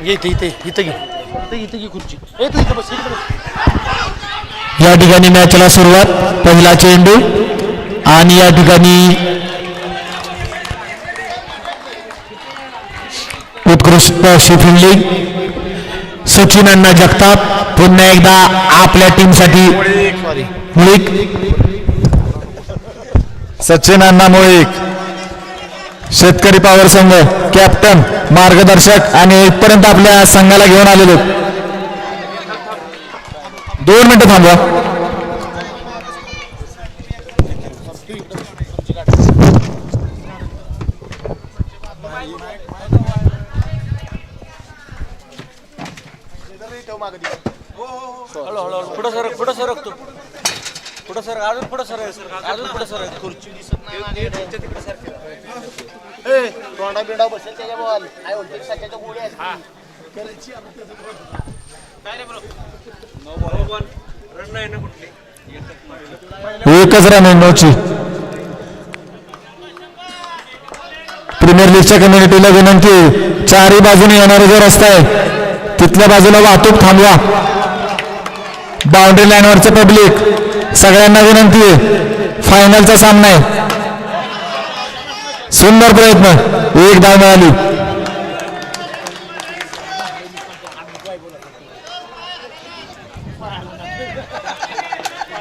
इथे इथे इथे घे इथे इथे घे खुर्ची तू इथे बस इकडे बस. या ठिकाणी मॅचला सुरुवात. पहिला चेंडू आणि या ठिकाणी उत्कृष्ट अशी फिल्डिंग. सचिन अण्णा जगताप पुन्हा एकदा आपल्या टीमसाठी मुळीक. सचिन अण्णा मुळीक शेतकरी पॉवर संघ कॅप्टन मार्गदर्शक आणि इथपर्यंत आपल्या संघाला घेऊन आलेले. 2 मिनिटं थांबवा. पुढं सरक तू पुढं सर अजून पुढं सर अजून पुढं सर खुर्ची दिसत तोंडा बिंडा बसेल त्याच्या बॉल काय बोलतो सध्याच्या गोळी आहेत. एकच रन आहे 9ची. प्रीमियर लीगच्या कम्युनिटीला विनंती, चारही बाजूने येणारा जो रस्ता आहे तिथल्या बाजूला वाहतूक थांबवा. बाउंड्री लाईनवरचं पब्लिक सगळ्यांना विनंती आहे. फायनलचा सामना आहे. सुंदर प्रयत्न, एक धाव मिळाली.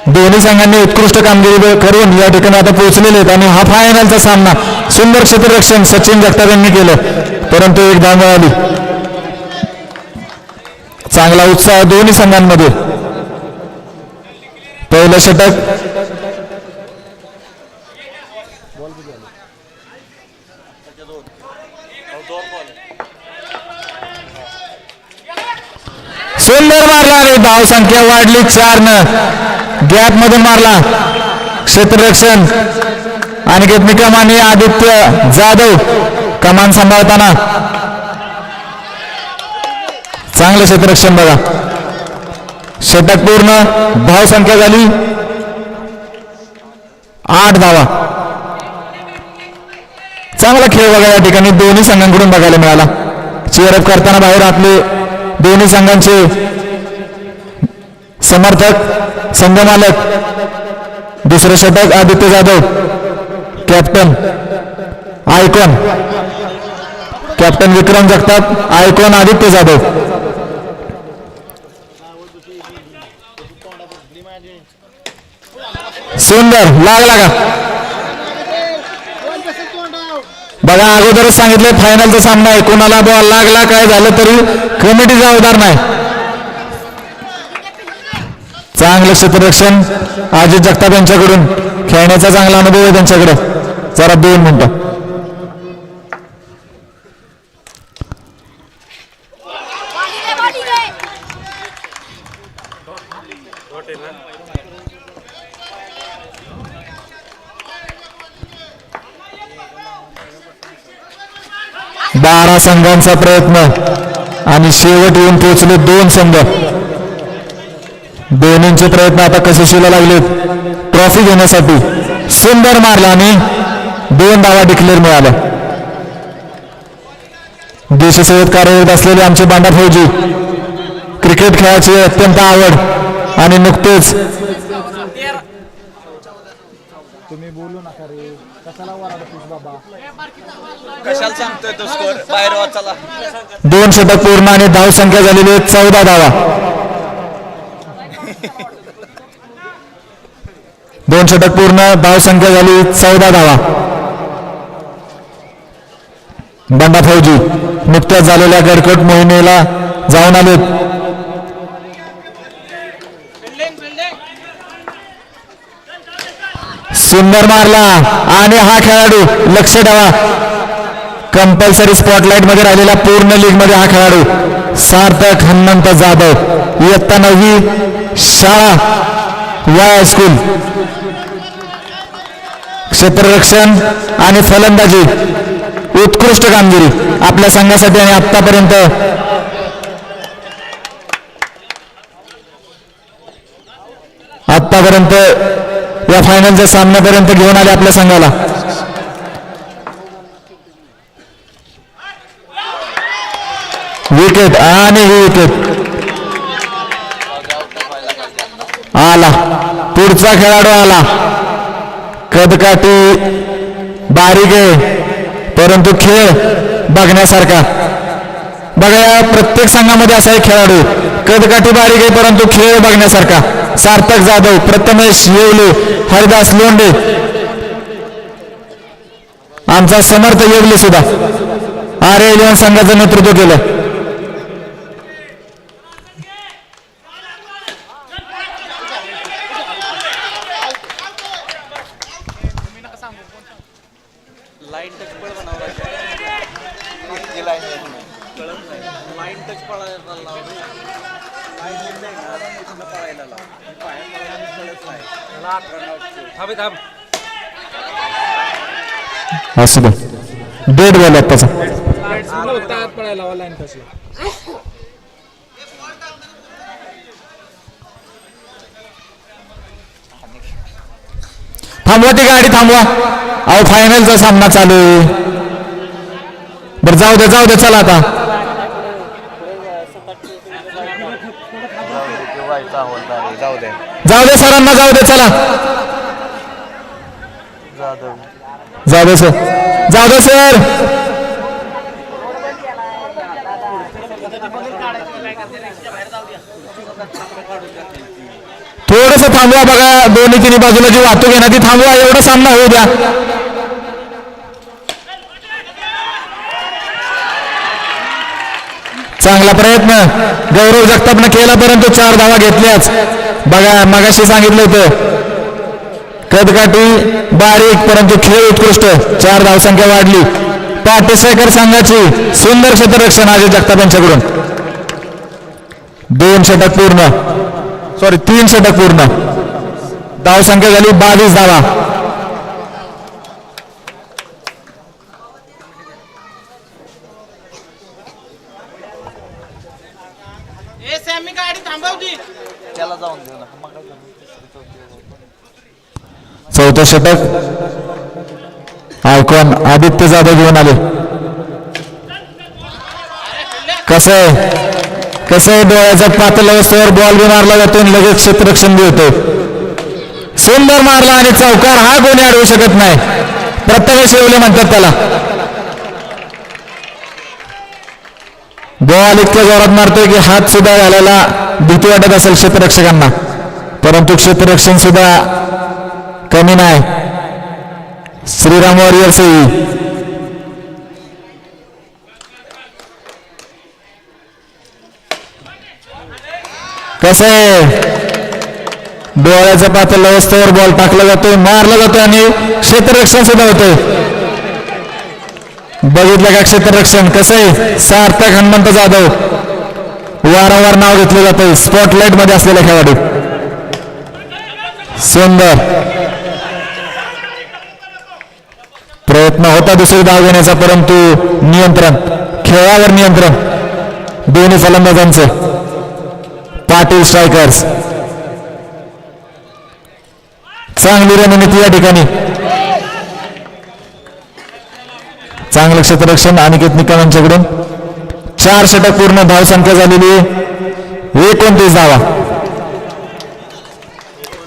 दोन्ही संघांनी उत्कृष्ट कामगिरी करून या ठिकाणी आता पोहोचलेले आहेत आणि हा फायनलचा सामना सुंदर क्षेत्ररक्षण सचिन जगताप यांनी केलं, परंतु एक धाव मिळाली. चांगला उत्साह दोन्ही संघांमध्ये. पहिलं षटक सुंदर मारला आणि धाव संख्या वाढली 4 न. गॅप मधून मारला क्षेत्ररक्षण अनिकेत निकम आणि आदित्य जाधव कमान सांभाळताना. चांगलं क्षेत्ररक्षण बघा. षटक पूर्ण. धाव संख्या झाली 8 धावा. चांगला खेळ बघा या ठिकाणी दोन्ही संघांकडून बघायला मिळाला. चेअरअप करताना बाहेर आपले दोन्ही संघांचे समर्थक संघ मालक. दुसरे षटक Aditya Jadhav captain icon, captain Vikram Jagtap icon Aditya Jadhav. सुंदर लागला का बघा. अगोदरच सांगितले फायनलचा सामना आहे. कोणाला बॉल लागला काय झालं तरी कमिटी जबाबदार नाही. चांगलं क्षेत्ररक्षण अजित जगताप यांच्याकडून. खेळण्याचा चांगला अनुभव आहे त्यांच्याकडे. जरा 2 मिनिटं. बारा संघांचा प्रयत्न आणि शेवट येऊन पोहोचले 2 संघ. दोन्हींचे प्रयत्न आता कशेशीला लागलेत ट्रॉफी घेण्यासाठी. सुंदर मारला आणि 2 धावा डिक्लेअर मिळाल्या. देशसेवेत कार्यरत असलेले आमचे बांडा फौजी, क्रिकेट खेळाची अत्यंत आवड आणि नुकतेच तुम्ही बोलू नका रे, कशाला वराडतोस बाबा, कशाला सांगतोय तो स्कोर बाहेर वाचाला. 2 षटक पूर्ण आणि धाव संख्या झालेली आहे 14 धावा. 2 षटक पूर्ण, धाव संख्या झाली 14 धावा. बंडा फौजी नुकत्याच झालेल्या गडकट मोहिमेला जाऊन आलेत. सुंदर मारला आणि हा खेळाडू लक्ष ठेवा, कंपल्सरी स्पॉटलाइट मध्ये राहिलेला पूर्ण लीग मध्ये हा खेळाडू सार्थक हनुमंत जाधव, इयत्ता 9वी शाळा वाय स्कूल. क्षेत्ररक्षण आणि फलंदाजी उत्कृष्ट कामगिरी आपल्या संघासाठी आणि आतापर्यंत या फायनलच्या सामन्यापर्यंत घेऊन आले आपल्या संघाला. विकेट आणि ही विकेट आला. पुढचा खेळाडू आला. कदकाठी बारीक आहे परंतु खेळ बघण्यासारखा. बघा या प्रत्येक संघामध्ये असा एक खेळाडू कदकाठी बारीक आहे परंतु खेळ बघण्यासारखा. सार्थक जाधव, प्रथमेश येवले, हरिदास लोंढे, आमचा समर्थ येवले सुद्धा आर्य इलेव्हन संघाचं नेतृत्व केलं. लाईन टच पळ बनावला लाईन टच पळायला थांब असू दे. डेड बॉल आहे त्याचा. थांबवा ती गाडी थांबवा. अहो फायनलचा सामना चालू आहे. बरं जाऊ दे चला आता. जाऊ दे सरांना जाऊ दे चला. जाऊ दे सर. थोडस थांबवा. बघा दोन्ही तिन्ही बाजूला जी वाहतूक आहे ना ती थांबवा. एवढा सामना होऊ द्या. चांगला प्रयत्न गौरव जगतापनं केला परंतु 4 धावा घेतल्याच. बघा मगाशी सांगितलं होतं कदकाठी बारीक परंतु खेळ उत्कृष्ट. 4 धावसंख्या वाढली. पाटेसरकर संघाची सुंदर क्षेत्ररक्षण अजय जगताप यांच्याकडून. 2 षटक पूर्ण, 3 षटक पूर्ण. धावसंख्या झाली 22 धावा. त्याला जाऊन देऊ नका. चौथं षटक आयकॉन आदित्य जाधव घेऊन आले. कसं आहे डोळ्याचा पातळ अवस्थेवर बॉल बी मारला जातो आणि लगेच क्षेत्ररक्षण बी होतो. सुंदर मारला आणि चौकार हा कोणी अडवू शकत नाही. प्रथमेश येवले म्हणतात त्याला. बॉल इतक्या जोरात मारतोय की हात सुद्धा घालायला भीती वाटत असेल क्षेत्ररक्षकांना परंतु क्षेत्ररक्षण सुद्धा कमी नाही. श्रीराम वॉरियर्स कसं आहे डोळ्याच्या पातळ अवस्थेवर बॉल टाकला जातोय, मारला जातोय आणि क्षेत्ररक्षण सुद्धा होतंय. बघितलं का क्षेत्ररक्षण कसं आहे. सार्थक हनुमंत जाधव वारंवार नाव घेतलं जातं स्पॉटलाइट मध्ये असलेला खेळाडू. सुंदर प्रयत्न होता दुसरी धाव घेण्याचा परंतु नियंत्रण खेळावर नियंत्रण दोन्ही फलंदाजांचं. पाटील स्ट्रायकर्स चांगली रणनीती या ठिकाणी. चांगलं क्षेत्ररक्षण अनिकेत निकम यांच्याकडून. 4 षटक पूर्ण. धावसंख्या झालेली 29 धावा.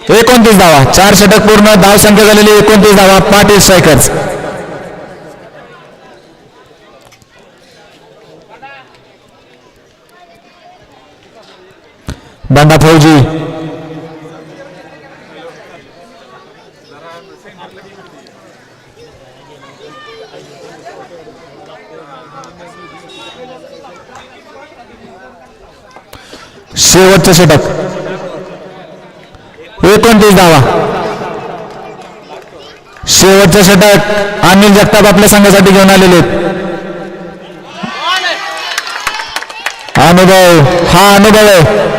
29 धावा. 4 षटक पूर्ण. धावसंख्या झालेली 29 धावा. पाटील स्ट्रायकर्स. बंडा फौजी शेवटचं षटक 29 धावा. शेवटचं षटक अनिल जगताप आपल्या संघासाठी घेऊन आलेले आहेत. अनुभव आहे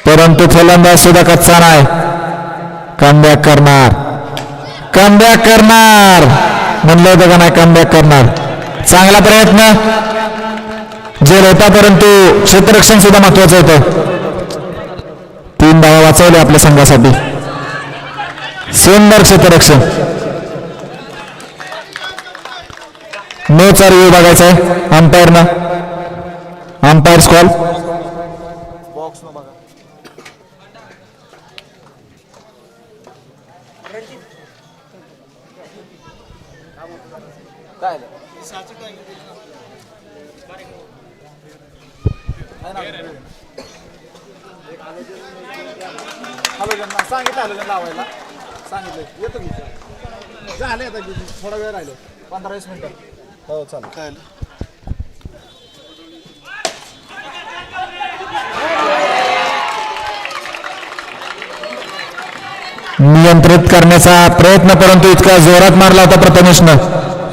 परंतु फलंदाज सुद्धा कच्चा नाही. कमबॅक करणार म्हणलं होतं का नाही. कमबॅक करणार. चांगला प्रयत्न जेल होता परंतु क्षेत्ररक्षण सुद्धा महत्वाचं होतं. 3 धावा वाचवले आपल्या संघासाठी. सुंदर क्षेत्ररक्षण. नो 4 बघायचं आहे अंपायरनं. Umpires call. बॉक्स न बघा. काय हॅलोजन सांगितलं हॅलोजन लावायला सांगितलं येतो की झालं आता थोडा वेळ राहिलो 15-20 मिनिटं. हो चालेल. काय नियंत्रित करण्याचा प्रयत्न परंतु इतका जोरात मारला होता प्रथमेशनं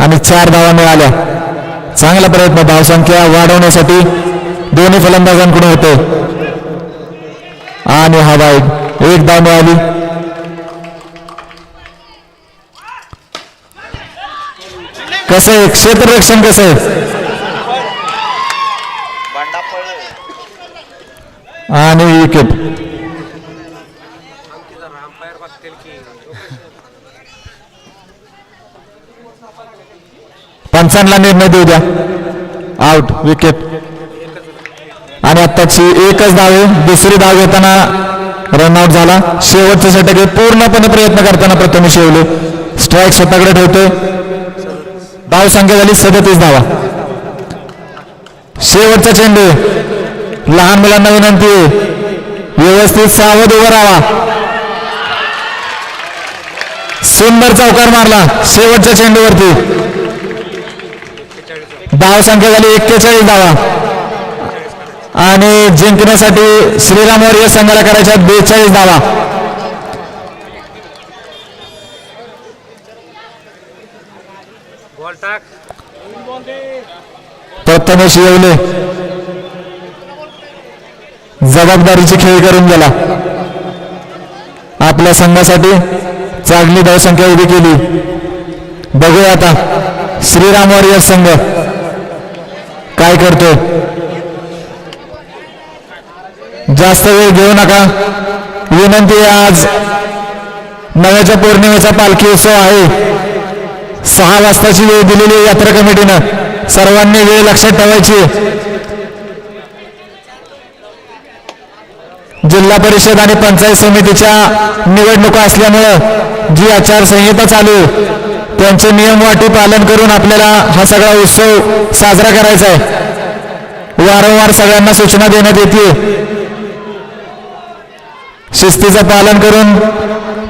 आणि 4 धावा मिळाल्या. चांगला प्रयत्न धावसंख्या वाढवण्यासाठी दोन्ही फलंदाजांकडून होते आणि हा वाईट 1 धाव मिळाली. कसं आहे क्षेत्ररक्षण कसं आहे आणि विकेट. पंचांना निर्णय देऊ द्या. Out wicket. आणि आत्ताची एकच धाव आहे. दुसरी धाव घेताना रनआउट झाला. शेवटचे षटक पूर्णपणे प्रयत्न करताना प्रथमेश येवले स्ट्राईक स्वतःकडे ठेवतोय. धाव संख्या झाली 37 धावा. शेवटचा चेंडू. लहान मुलांना विनंती व्यवस्थित सावध उभं राहा. सुंदर चौकार मारला शेवटच्या चेंडूवरती. धाव संख्या झाली 41 धावा आणि जिंकण्यासाठी श्रीराम वॉरियर्स संघाला करायच्या 42 धावा. प्रथमेश येवले जबाबदारीची खेळ करून गेला. आपल्या संघासाठी चांगली धावसंख्या उभी केली. बघूया आता श्रीराम वॉरियर्स संघ काय करतो. जास्त वेळ घेऊ नका विनंती. आज नव्याच्या पौर्णिमेचा पालखी उत्सव आहे. 6 वाजताची वेळ दिलेली यात्रा कमिटीनं. सर्वांनी वेळ लक्षात ठेवायची. जिल्हा परिषद आणि पंचायत समितीच्या निवडणुका असल्यामुळं जी आचारसंहिता चालू त्यांचे नियम वाटी पालन करून आपल्याला हा सगळा उत्सव साजरा करायचा आहे. वारंवार सगळ्यांना सूचना देण्यात येते. शिस्तीचं पालन करून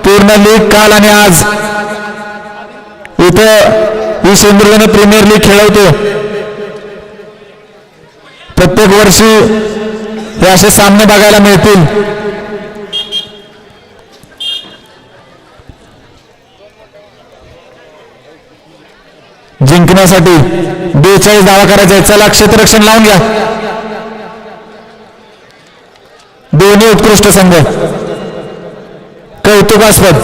पूर्ण लीग काल आणि आज इथं ही सिंधुदुर्ग प्रीमियर लीग खेळवतो. प्रत्येक वर्षी हे असे सामने बघायला मिळतील. जिंकण्यासाठी 42 धावा करायचे. चला क्षेत्ररक्षण लावून घ्या. दोन्ही उत्कृष्ट संघ कौतुकास्पद.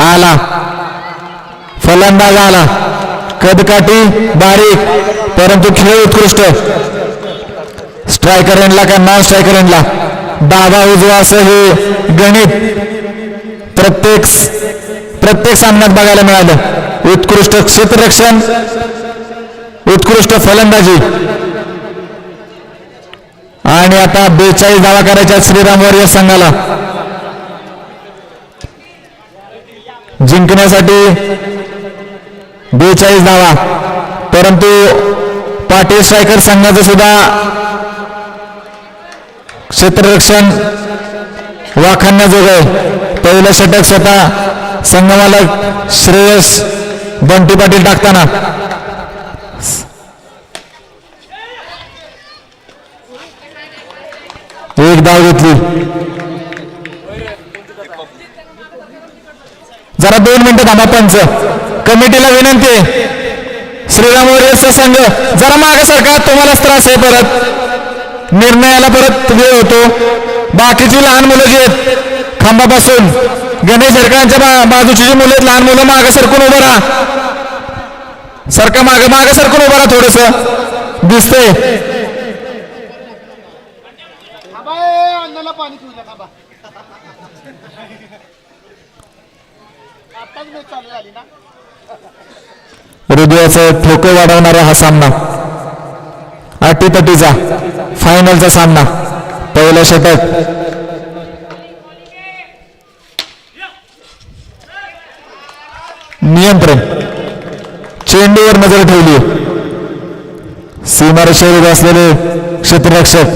आला फलंदाज आला. कदकाठी बारीक परंतु खेळ उत्कृष्ट. स्ट्रायकर एंडला का नॉन स्ट्रायकर एंडला डावा उजवा असं हे गणित प्रत्येक सामन्यात बघायला मिळालं. उत्कृष्ट क्षेत्ररक्षण उत्कृष्ट फलंदाजी. आणि आता 42 धावा करायच्या श्रीराम वॉरियर्स संघाला. जिंकण्यासाठी 42 धावा परंतु पाटील स्ट्रायकर संघाचं सुद्धा क्षेत्ररक्षण वाखाणण्याजोगं आहे. पहिलं षटक स्वतः संघमालक श्रेयस बंटी पाटील टाकताना एक धाव घेतली. जरा 2 मिनिटं थांबा. पंच कमिटीला विनंती आहे. श्रीराम वॉरियर्सचा संघ जरा मागे सरका. तुम्हालाच त्रास आहे. परत निर्णयाला परत वेळ होतो. बाकीची लहान मुलं जी आहेत खांबापासून गणेश झरकरांच्या बाजूची जी मुलं आहेत लहान मुलं मागे सरकून उभं राहा. सरका मागे सरकून उभं राहा. थोडस दिसतंय. पाणी पिऊ नका बा. आताच मॅच चालू झाली ना. हृदयाचं ठोकं वाढवणारा हा सामना, अटीतटीचा फायनलचा सामना. पहिलं षटक नियंत्रण, चेंडूवर नजर ठेवली. सीमारेषेवर असलेले क्षेत्ररक्षक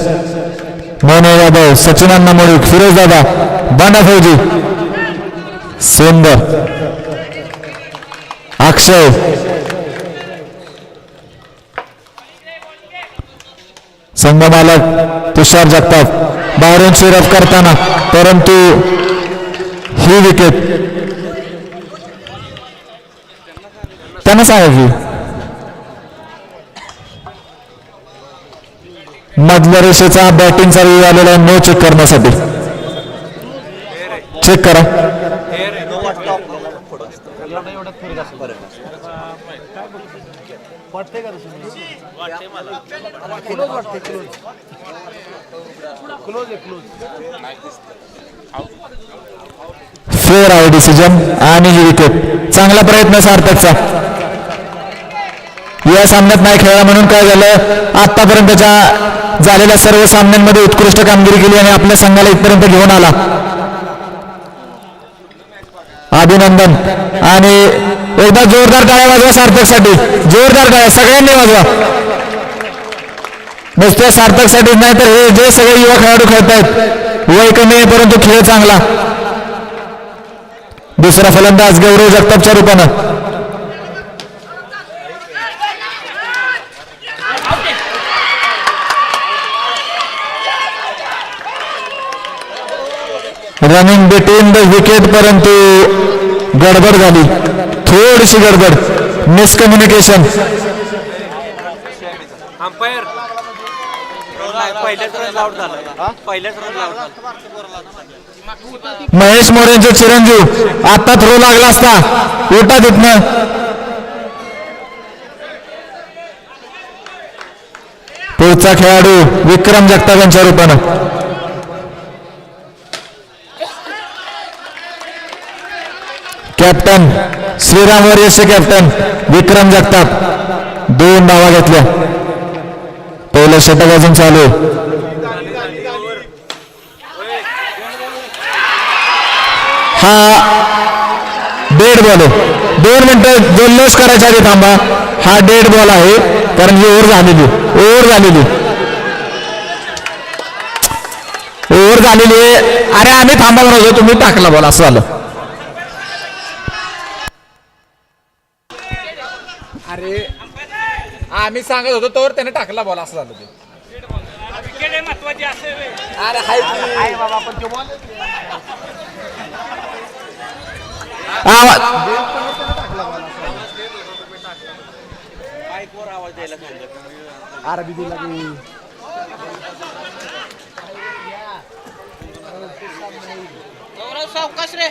मोने यादव, सचिन अण्णा मुळीक, फिरोज दादा, बाना फौजी, सुंदर, अक्षय, संघमालक तुषार जगताप बाहेरून शिरफ करताना, परंतु ही विकेट त्यांना सांगा की मधल्या रेषेचा बॅटिंगचा वेळ आलेला नो चेक करण्यासाठी. चेक करा. फेअर आहे डिसिजन आणि ही विकेट. चांगला प्रयत्न सार्थकचा. या सामन्यात नाही खेळला म्हणून काय झालं, आतापर्यंतच्या झालेल्या सर्व सामन्यांमध्ये उत्कृष्ट कामगिरी केली आणि आपल्या संघाला इथपर्यंत घेऊन आला. अभिनंदन. आणि एकदा जोरदार टाळ्या वाजवा सार्थकसाठी, जोरदार टाळ्या सगळ्यांनी वाजवा. नुसत्या सार्थकसाठीच नाही तर हे जे सगळे युवा खेळाडू खेळत आहेत, वय कमी आहे परंतु खेळ चांगला. दुसरा फलंदाज गौरव जगतापच्या रूपानं. रनिंग बिटवीन द विकेट, परंतु गडबड झाली, थोडीशी गडबड, मिसकम्युनिकेशन. अंपायर पहिल्याच रन आउट झाला, पहिल्याच रन आउट झाला. महेश मोरेंचे चिरंजीव आता थ्रो लागला असता, उठा तिथनं. पुढचा खेळाडू विक्रम जगताप यांच्या रूपानं. कॅप्टन श्रीराम वरियचे कॅप्टन विक्रम जगताप 2 धावा घेतल्या. पहिलं षटक अजून चालू. हा डेड बॉल आहे. 2 मिनिटं जल्लोष करायच्या आधी थांबा. हा डेड बॉल आहे कारण ही ओव्हर झालेली आहे. अरे आम्ही थांबा म्हणतो, तुम्ही टाकला बॉल, असं झालं. अरे आम्ही सांगत होतो तोवर त्याने टाकला बॉल, असं झालं ते. अरे हाय बाबा, पण तो बॉल अरे दिला की सावकाश रे.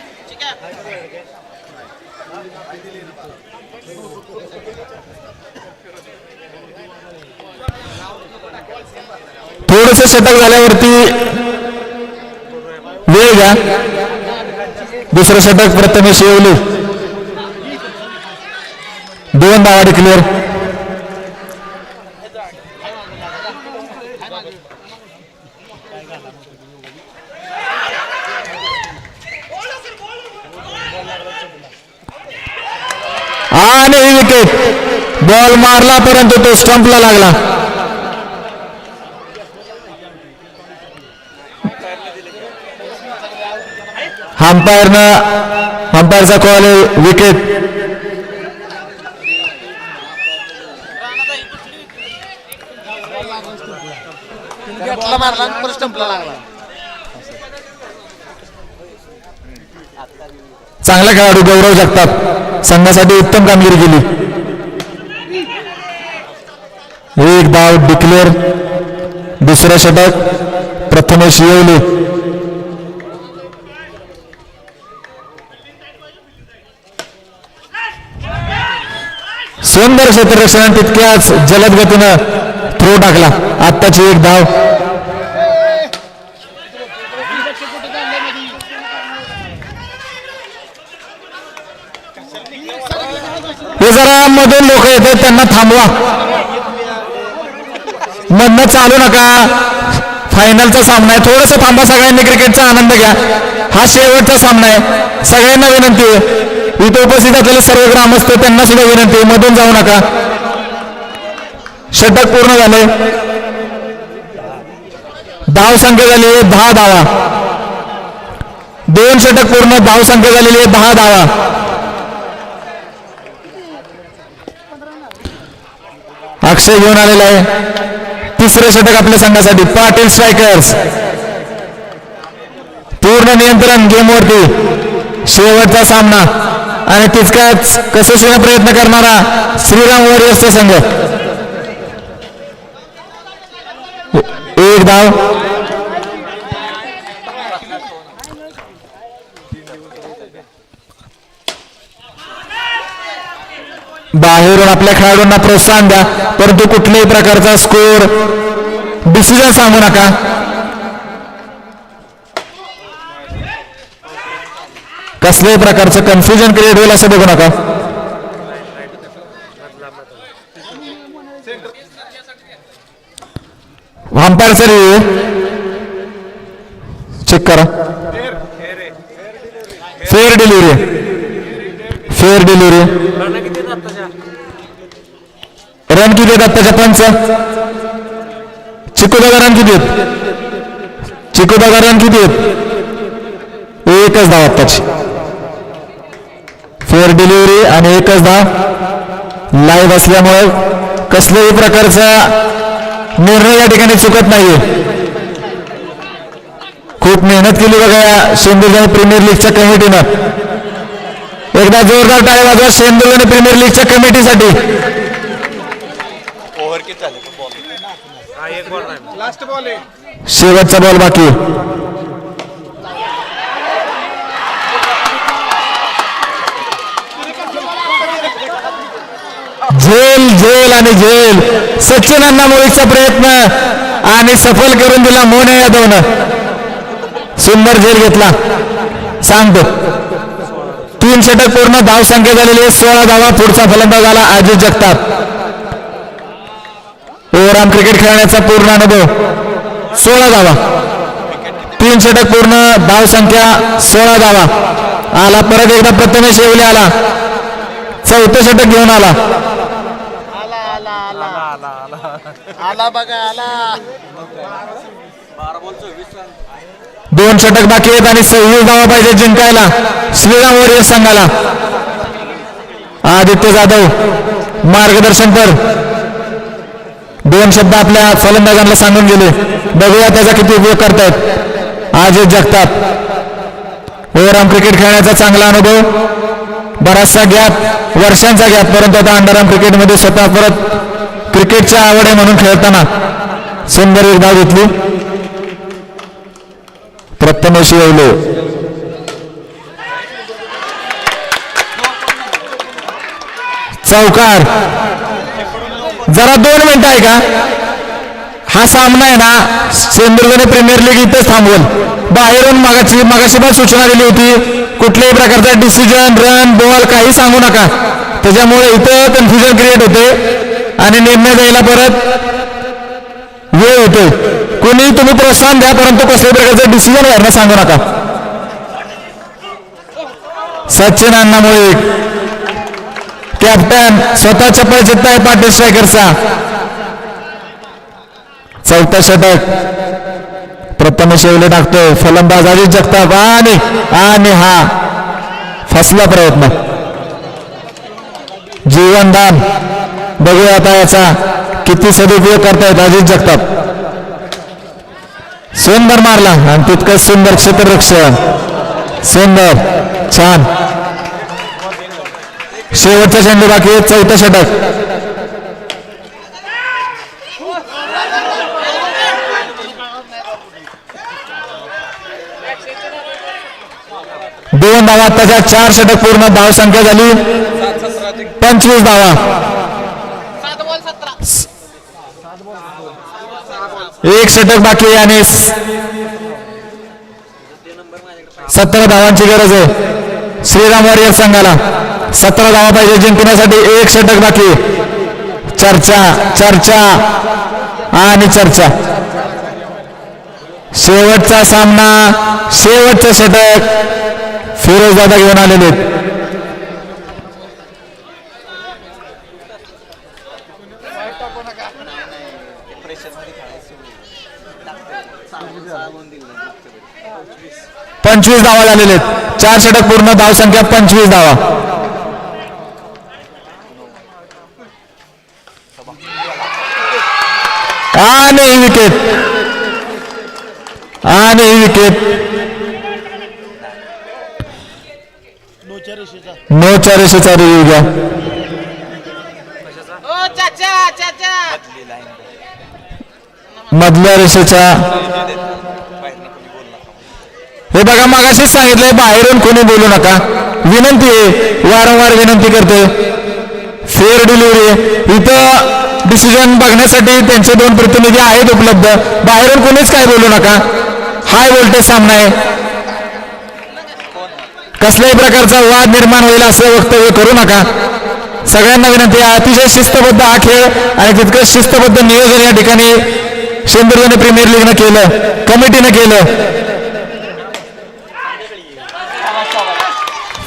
थोडस षटक झाल्यावरती वेळ घ्या. दुसरं षटक प्रथमेश येवले, 2 धावा डिक्लेअर. आणि ही विकेट. बॉल मारला परंतु तो स्टंपला लागला. अंपायरचा कॉल आहे विकेट. मारला स्टंपला लागला. चांगला खेळाडू गौरव जगताप संघासाठी उत्तम कामगिरी केली. 1 धाव डिक्लेअर. दुसरं षटक प्रथमेश येवले. सुंदर क्षेत्ररक्षण, तितक्याच जलद गतीनं थ्रो टाकला. आत्ताची 1 धाव. हे जरा मधून लोक येतात त्यांना थांबवा. मधनं चालू नका. फायनलचा सामना आहे. थोडंसं थांबा. सगळ्यांनी क्रिकेटचा आनंद घ्या. हा शेवटचा सामना आहे. सगळ्यांना विनंती आहे. इथे उपस्थित असलेले सर्व ग्रामस्थ त्यांना सुद्धा विनंती आहे, मधून जाऊ नका. षटक पूर्ण झाले. धाव संख्या झाली 10 धावा. 2 षटक पूर्ण. धाव संख्या झालेली आहे 10 धावा. अक्षय घेऊन आलेला आहे तिसरं षटक आपल्या संघासाठी. पाटील स्ट्रायकर्स पूर्ण नियंत्रण गेमवरती. शेवटचा सामना आणि तितकाच कसोशीने प्रयत्न करणारा श्रीराम वॉरियर्सचा संघ. एक धाव. बाहेरून आपल्या खेळाडूंना प्रोत्साहन द्या, परंतु कुठल्याही प्रकारचा स्कोर डिसिजन सांगू नका. कसल्याही प्रकारचं कन्फ्युजन क्रिएट होईल असं बघू नका. अंपायर सर चेक करा. Fair delivery. Fair delivery. Run किती आहेत आत्ताच्या पंच? चिकूदादा रन किती आहेत? चिकूदादा रन किती आहेत? एकच धाव आत्ताची. फेअर डिलिव्हरी आणि एकच धाव. लाईव्ह असल्यामुळे कसल्याही प्रकारचा निर्णय या ठिकाणी चुकत नाहीये. खूप मेहनत केली बघा या शेंदुर्गाने प्रीमियर लीगच्या कमिटीनं. एकदा जोरदार टाळ्या वाजवा शेंदुर्गाने प्रीमियर लीगच्या कमिटीसाठी. लास्ट बॉल आहे. शेवटचा बॉल बाकी. झेल झेल आणि झेल. सचिन अण्णा मोहितचा प्रयत्न आणि सफल करून दिला मोने यादवनं. सुंदर झेल घेतला. सांगतो 3 षटक पूर्ण. धाव संख्या झालेली आहे 16 धावा. पुढचा फलंदाज आला अजित जगताप. ओव्हरआर्म क्रिकेट खेळण्याचा पूर्ण अनुभव. 16 धावा. 3 षटक पूर्ण. धाव संख्या 16 धावा. आला परत एकदा प्रथमेश येवले आला. 4थं षटक घेऊन आला. आला बघा आला. 2 षटक बाकी आहेत आणि 26 धावा पाहिजे जिंकायला श्रीराम वॉरियर्स संघाला. आदित्य जाधव मार्गदर्शनपर 2 शब्द आपल्या फलंदाजांना सांगून गेले. बघूया त्याचा किती उपयोग करतायत अजित जगताप. ओव्हरआर्म क्रिकेट खेळण्याचा चांगला अनुभव. बराचसा गॅप, वर्षांचा गॅप, परंतु आता अंडरआर्म क्रिकेटमध्ये स्वतः परत क्रिकेटची आवड आहे म्हणून खेळताना सुंदर एक धाव घेतली. प्रथमेश येवले. चौकार. जरा 2 मिनिटं आहे का. हा सामना आहे ना सिंधुदुर्गने प्रीमियर लीग इथंच थांबवल. बाहेरून मगाशी पण सूचना दिली होती कुठल्याही प्रकारचा डिसिजन रन बॉल काही सांगू नका. त्याच्यामुळे इथं कन्फ्युजन क्रिएट होते आणि निर्णय द्यायला परत वेळ होतो. कोणी तुम्ही प्रोत्साहन द्या, परंतु कसल्याही प्रकारचं डिसिजन व्हायला सांगू नका. सचिन अण्णा मोहित कॅप्टन स्वतः चप्पल चित्ता आहे पाटील स्ट्रायकरचा. 4थं षटक प्रथमेश येवले टाकतोय. फलंदाज अजित जगताप आणि हा फसला प्रयत्न. जीवनदान. बघूया आता याचा किती सदुपयोग करतायत अजित जगताप. सुंदर मारला आणि तितकंच सुंदर क्षेत्ररक्षण. सुंदर छान. शेवटचा चेंडू बाकी आहे. 4थं षटक. दोन धावा आताच्या 4 षटक पूर्ण. धाव संख्या झाली 25 धावा. 1 षटक बाकी आणि 17 धावांची गरज आहे श्रीराम वॉरियर्स संघाला. 17 धावा पाहिजे जिंकण्यासाठी. एक षटक बाकी. चर्चा चर्चा आणि चर्चा. शेवटचा सामना, शेवटचं षटक फिरोजदादा घेऊन आलेले आहेत. पंचवीस धावा झालेले आहेत. 4 षटक पूर्ण, धावसंख्या 25 धावा. आणि ही विकेट, आणि ही विकेट नोच्या रेषेचा रिव्ह्यू घ्या. मधल्या रेषेच्या, हे बघा मगाशीच सांगितलंय बाहेरून कोणी बोलू नका. विनंती आहे, वारंवार विनंती करतोय. फेअर डिलिव्हरी आहे इथं. डिसिजन बघण्यासाठी त्यांचे 2 प्रतिनिधी आहेत उपलब्ध. बाहेरून कोणीच काय बोलू नका. हाय व्होल्टेज सामना आहे. कसल्याही प्रकारचा वाद निर्माण होईल असं वक्तव्य करू नका. सगळ्यांना विनंती आहे. अतिशय शिस्तबद्ध हा खेळ आणि तितकं शिस्तबद्ध नियोजन या ठिकाणी सिंधुदुर्ग प्रीमियर लीगनं केलं, कमिटीनं केलं.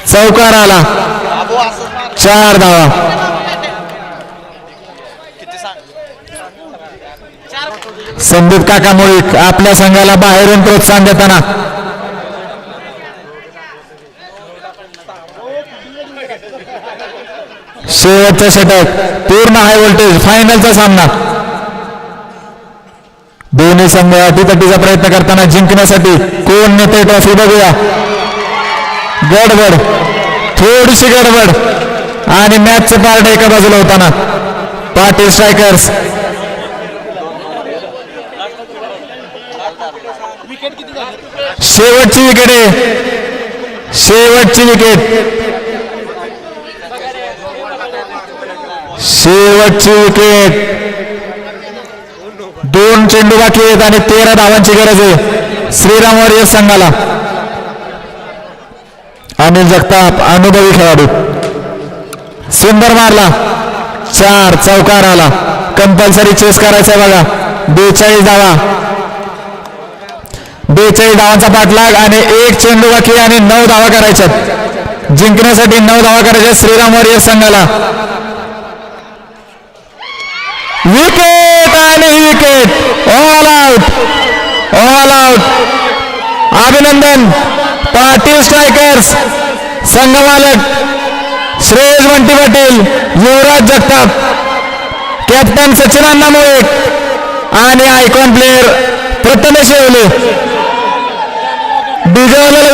चौकार आला, 4 धावा. संदीप काका मुळीक आपल्या संघाला बाहेरून प्रोत्साहन देताना. शेवटचं षटक, पूर्ण हाय व्होल्टेज, फायनलचा सामना. दोन्ही संघ अटीतटीचा प्रयत्न करताना जिंकण्यासाठी कोण नेते ट्रॉफी बघूया. गडबड, थोडीशी गडबड आणि मॅचचं पार्ट एका बाजूला होताना. पाटील स्ट्रायकर्स शेवटची विकेट आहे, शेवटची विकेट, शेवटची विकेट. 2 चेंडू बाकी आहेत आणि 13 धावांची गरज आहे श्रीराम वॉरियर्स संघाला. अनिल जगताप अनुभवी खेळाडू, सुंदर मारला, 4 चौकार आला. कंपल्सरी चेस करायचा बघा. 42 धावा, 42 धावांचा पाठलाग आणि 1 चेंडू बाकी आणि 9 धावा करायच्यात. जिंकण्यासाठी 9 धावा करायच्या श्रीराम वॉरियर्स संघाला. विकेट आणि wicket, all out, all out. अभिनंदन पाटील स्ट्रायकर्स, संघमालक श्रेयस बंटी पाटील, युवराज जगताप, कॅप्टन सचिन अण्णा मुळीक आणि आयकॉन प्लेअर प्रथमेश येवले. डिजवलेला